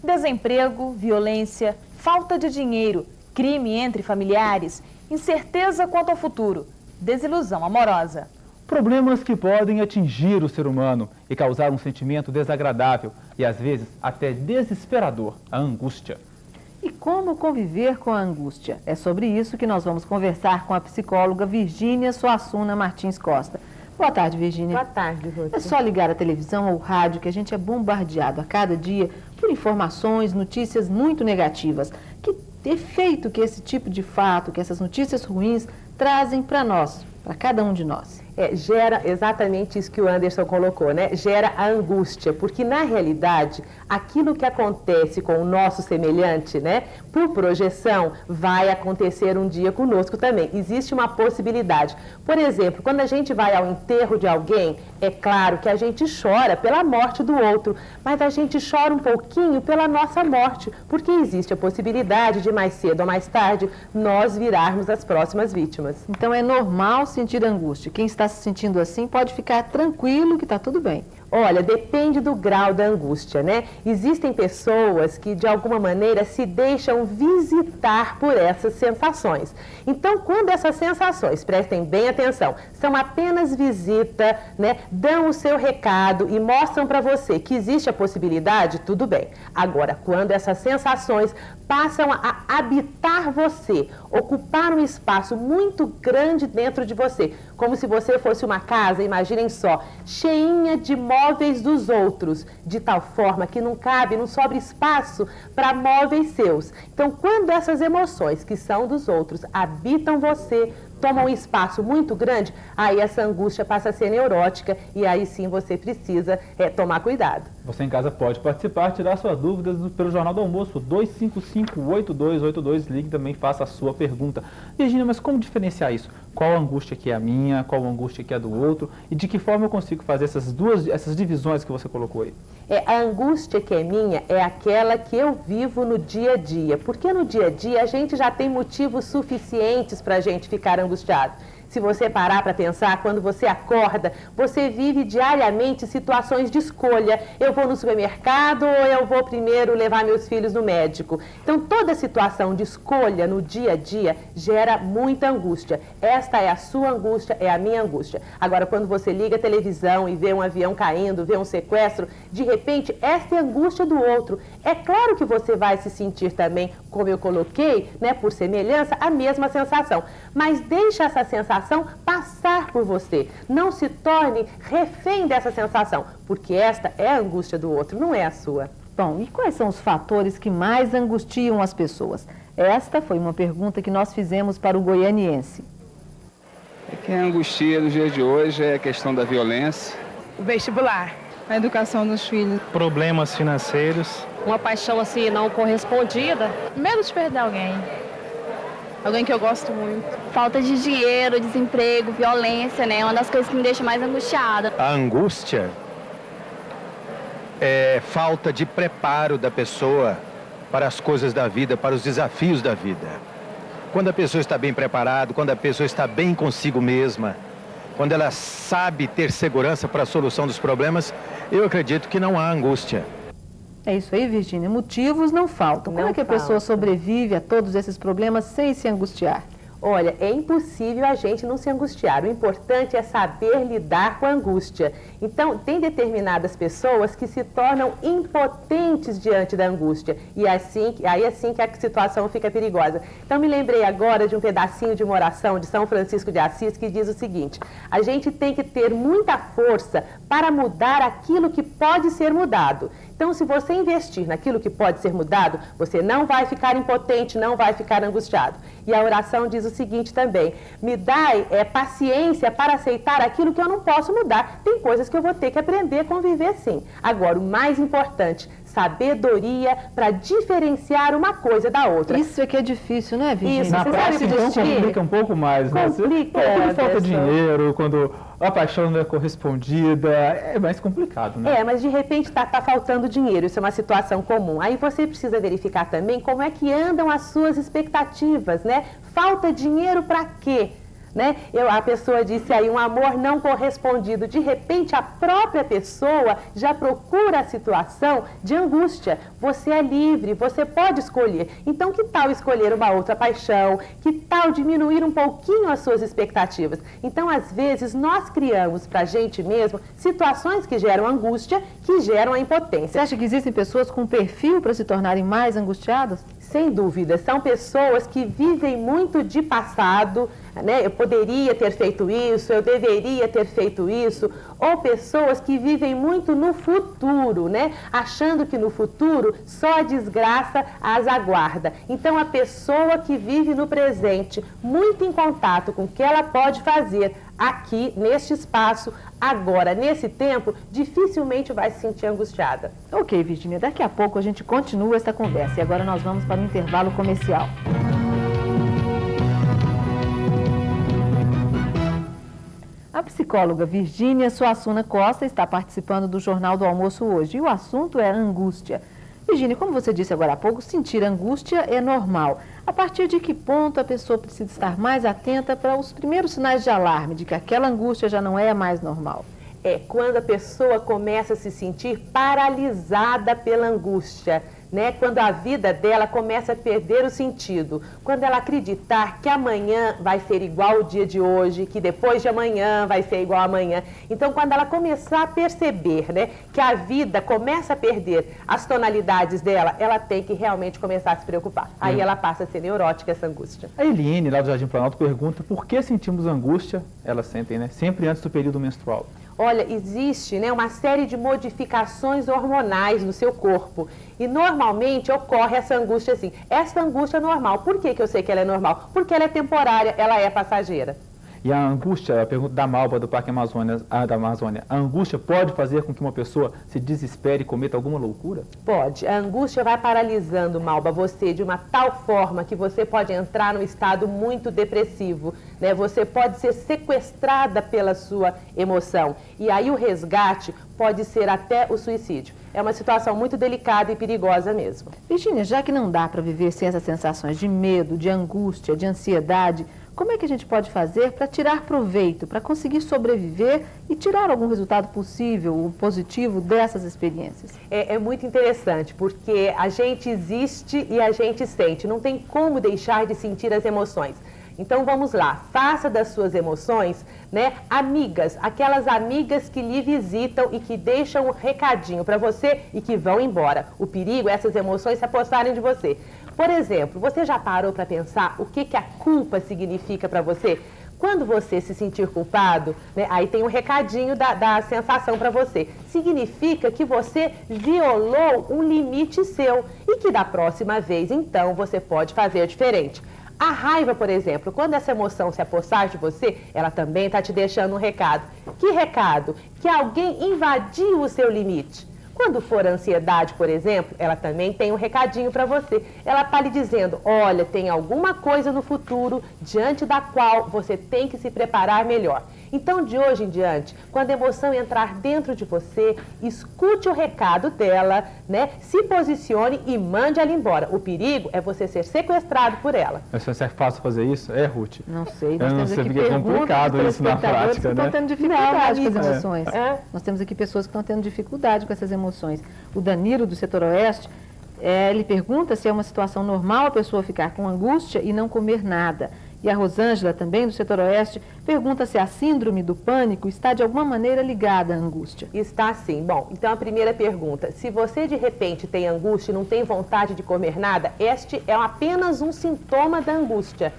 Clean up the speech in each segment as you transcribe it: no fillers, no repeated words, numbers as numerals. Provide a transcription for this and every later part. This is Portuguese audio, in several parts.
Desemprego, violência, falta de dinheiro, crime entre familiares, incerteza quanto ao futuro, desilusão amorosa. Problemas que podem atingir o ser humano e causar um sentimento desagradável e, às vezes, até desesperador, a angústia. E como conviver com a angústia? É sobre isso que nós vamos conversar com a psicóloga Virgínia Suassuna Martins Costa. Boa tarde, Virgínia. Boa tarde, Ruth. É só ligar a televisão ou o rádio que a gente é bombardeado a cada dia por informações, notícias muito negativas. Que efeito que esse tipo de fato, que essas notícias ruins trazem para nós, para cada um de nós? Gera exatamente isso que o Anderson colocou, né? Gera a angústia, porque na realidade, aquilo que acontece com o nosso semelhante, né? Por projeção, vai acontecer um dia conosco também. Existe uma possibilidade. Por exemplo, quando a gente vai ao enterro de alguém, é claro que a gente chora pela morte do outro, mas a gente chora um pouquinho pela nossa morte, porque existe a possibilidade de mais cedo ou mais tarde nós virarmos as próximas vítimas. Então é normal sentir angústia. Quem está se sentindo assim pode ficar tranquilo que está tudo bem. Olha, depende do grau da angústia, né? Existem pessoas que, de alguma maneira, se deixam visitar por essas sensações. Então, quando essas sensações, prestem bem atenção, são apenas visita, né? Dão o seu recado e mostram para você que existe a possibilidade, tudo bem. Agora, quando essas sensações passam a habitar você, ocupar um espaço muito grande dentro de você, como se você fosse uma casa, imaginem só, cheinha de móveis dos outros, de tal forma que não cabe, não sobra espaço para móveis seus. Então, quando essas emoções que são dos outros habitam você, tomam um espaço muito grande, aí essa angústia passa a ser neurótica e aí sim você precisa tomar cuidado. Você em casa pode participar, tirar suas dúvidas pelo Jornal do Almoço, 255-8282, ligue também, faça a sua pergunta. Virgínia, mas como diferenciar isso? Qual angústia que é a minha, qual angústia que é a do outro e de que forma eu consigo fazer essas divisões que você colocou aí? A angústia que é minha é aquela que eu vivo no dia a dia, porque no dia a dia a gente já tem motivos suficientes para a gente ficar angustiado. Se você parar para pensar, quando você acorda, você vive diariamente situações de escolha. Eu vou no supermercado ou eu vou primeiro levar meus filhos no médico? Então, toda situação de escolha no dia a dia gera muita angústia. Esta é a sua angústia, é a minha angústia. Agora, quando você liga a televisão e vê um avião caindo, vê um sequestro, de repente, esta é a angústia do outro. É claro que você vai se sentir também, como eu coloquei, né, por semelhança, a mesma sensação. Mas deixa essa sensação passar por você. Não se torne refém dessa sensação, porque esta é a angústia do outro, não é a sua. Bom, e quais são os fatores que mais angustiam as pessoas? Esta foi uma pergunta que nós fizemos para o goianiense. O que angustia nos dias de hoje é a questão da violência. O vestibular, a educação dos filhos. Problemas financeiros. Uma paixão assim não correspondida. Medo de perder alguém. Alguém que eu gosto muito. Falta de dinheiro, desemprego, violência, né? É uma das coisas que me deixa mais angustiada. A angústia é falta de preparo da pessoa para as coisas da vida, para os desafios da vida. Quando a pessoa está bem preparada, quando a pessoa está bem consigo mesma, quando ela sabe ter segurança para a solução dos problemas, eu acredito que não há angústia. É isso aí, Virgínia. Motivos não faltam. Como é que a pessoa sobrevive a todos esses problemas sem se angustiar? Olha, é impossível a gente não se angustiar. O importante é saber lidar com a angústia. Então, tem determinadas pessoas que se tornam impotentes diante da angústia. E aí assim que a situação fica perigosa. Então, me lembrei agora de um pedacinho de uma oração de São Francisco de Assis que diz o seguinte: a gente tem que ter muita força para mudar aquilo que pode ser mudado. Então, se você investir naquilo que pode ser mudado, você não vai ficar impotente, não vai ficar angustiado. E a oração diz o seguinte também: me dai paciência para aceitar aquilo que eu não posso mudar. Tem coisas que eu vou ter que aprender a conviver sim. Agora, o mais importante, sabedoria para diferenciar uma coisa da outra. Isso é que é difícil, né, Virgínia? Isso, na prática, então, complica um pouco mais, né? Complica. Quando falta dinheiro, quando a paixão não é correspondida, é mais complicado, né? Mas de repente tá faltando dinheiro, isso é uma situação comum. Aí você precisa verificar também como é que andam as suas expectativas, né? Falta dinheiro para quê? né? A pessoa disse aí, um amor não correspondido. De repente, a própria pessoa já procura a situação de angústia. Você é livre, você pode escolher. Então, que tal escolher uma outra paixão? Que tal diminuir um pouquinho as suas expectativas? Então, às vezes, nós criamos para a gente mesmo situações que geram angústia, que geram a impotência. Você acha que existem pessoas com perfil para se tornarem mais angustiadas? Sem dúvida, são pessoas que vivem muito de passado, né? Eu poderia ter feito isso, eu deveria ter feito isso, ou pessoas que vivem muito no futuro, né? Achando que no futuro só a desgraça as aguarda. Então, a pessoa que vive no presente, muito em contato com o que ela pode fazer aqui, neste espaço, agora, nesse tempo, dificilmente vai se sentir angustiada. Ok, Virgínia, daqui a pouco a gente continua essa conversa e agora nós vamos para o intervalo comercial. A psicóloga Virgínia Suassuna Costa está participando do Jornal do Almoço hoje e o assunto é angústia. Virgínia, como você disse agora há pouco, sentir angústia é normal. A partir de que ponto a pessoa precisa estar mais atenta para os primeiros sinais de alarme de que aquela angústia já não é mais normal? É quando a pessoa começa a se sentir paralisada pela angústia, né? Quando a vida dela começa a perder o sentido, quando ela acreditar que amanhã vai ser igual ao dia de hoje, que depois de amanhã vai ser igual amanhã. Então, quando ela começar a perceber, né, que a vida começa a perder as tonalidades dela, ela tem que realmente começar a se preocupar. Aí ela passa a ser neurótica, essa angústia. A Eliane, lá do Jardim Planalto, pergunta por que sentimos angústia, elas sentem, né, sempre antes do período menstrual. Olha, existe, né, uma série de modificações hormonais no seu corpo e normalmente ocorre essa angústia assim. Essa angústia é normal. Por que eu sei que ela é normal? Porque ela é temporária, ela é passageira. E a angústia, a pergunta da Malba do Parque Amazônia, a angústia pode fazer com que uma pessoa se desespere e cometa alguma loucura? Pode. A angústia vai paralisando, Malba, você de uma tal forma que você pode entrar num estado muito depressivo, né? Você pode ser sequestrada pela sua emoção. E aí o resgate pode ser até o suicídio. É uma situação muito delicada e perigosa mesmo. Virgínia, já que não dá para viver sem essas sensações de medo, de angústia, de ansiedade, como é que a gente pode fazer para tirar proveito, para conseguir sobreviver e tirar algum resultado possível, positivo dessas experiências? É muito interessante, porque a gente existe e a gente sente. Não tem como deixar de sentir as emoções. Então vamos lá, faça das suas emoções, né, amigas, aquelas amigas que lhe visitam e que deixam um recadinho para você e que vão embora. O perigo é essas emoções se apossarem de você. Por exemplo, você já parou para pensar o que a culpa significa para você? Quando você se sentir culpado, né, aí tem um recadinho da sensação para você. Significa que você violou um limite seu e que da próxima vez, então, você pode fazer diferente. A raiva, por exemplo, quando essa emoção se apossar de você, ela também está te deixando um recado. Que recado? Que alguém invadiu o seu limite. Quando for a ansiedade, por exemplo, ela também tem um recadinho para você. Ela está lhe dizendo, olha, tem alguma coisa no futuro diante da qual você tem que se preparar melhor. Então, de hoje em diante, quando a emoção entrar dentro de você, escute o recado dela, né? Se posicione e mande ela embora. O perigo é você ser sequestrado por ela. Mas é fácil fazer isso? É, Ruth? Não sei. Nós temos aqui perguntas complicado isso na prática, né? Estão tendo dificuldade com as emoções. Nós temos aqui pessoas que estão tendo dificuldade com essas emoções. O Danilo, do Setor Oeste, ele pergunta se é uma situação normal a pessoa ficar com angústia e não comer nada. E a Rosângela, também do Setor Oeste, pergunta se a síndrome do pânico está de alguma maneira ligada à angústia. Está sim. Bom, então a primeira pergunta, se você de repente tem angústia e não tem vontade de comer nada, este é apenas um sintoma da angústia.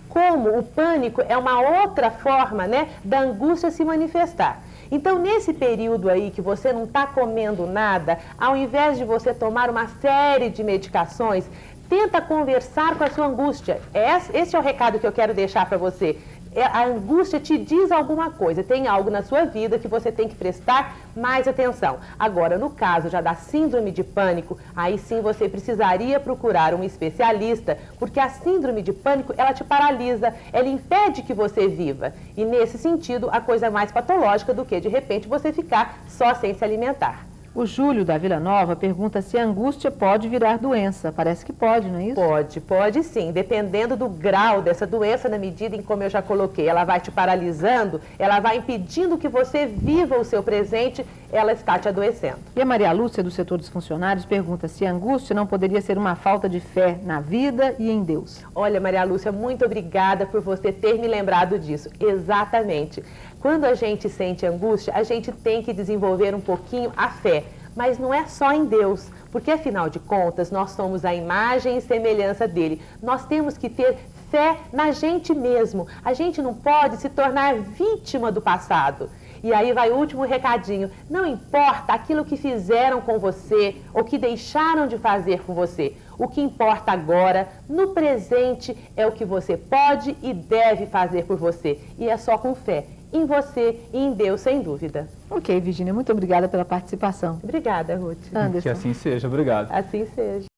Como o pânico é uma outra forma, né, da angústia se manifestar. Então, nesse período aí que você não está comendo nada, ao invés de você tomar uma série de medicações, tenta conversar com a sua angústia. Esse é o recado que eu quero deixar para você. A angústia te diz alguma coisa, tem algo na sua vida que você tem que prestar mais atenção. Agora, no caso já da síndrome de pânico, aí sim você precisaria procurar um especialista, porque a síndrome de pânico, ela te paralisa, ela impede que você viva. E nesse sentido, a coisa é mais patológica do que, de repente, você ficar só sem se alimentar. O Júlio da Vila Nova pergunta se a angústia pode virar doença. Parece que pode, não é isso? Pode sim, dependendo do grau dessa doença, na medida em como eu já coloquei, ela vai te paralisando, ela vai impedindo que você viva o seu presente, ela está te adoecendo. E a Maria Lúcia, do setor dos funcionários, pergunta se a angústia não poderia ser uma falta de fé na vida e em Deus. Olha, Maria Lúcia, muito obrigada por você ter me lembrado disso. Exatamente. Quando a gente sente angústia, a gente tem que desenvolver um pouquinho a fé. Mas não é só em Deus, porque afinal de contas nós somos a imagem e semelhança dele. Nós temos que ter fé na gente mesmo. A gente não pode se tornar vítima do passado. E aí vai o último recadinho. Não importa aquilo que fizeram com você ou que deixaram de fazer com você. O que importa agora, no presente, é o que você pode e deve fazer por você. E é só com fé. Em você e em Deus, sem dúvida. Ok, Virgínia, muito obrigada pela participação. Obrigada, Ruth. Anderson. Que assim seja, obrigado. Assim seja.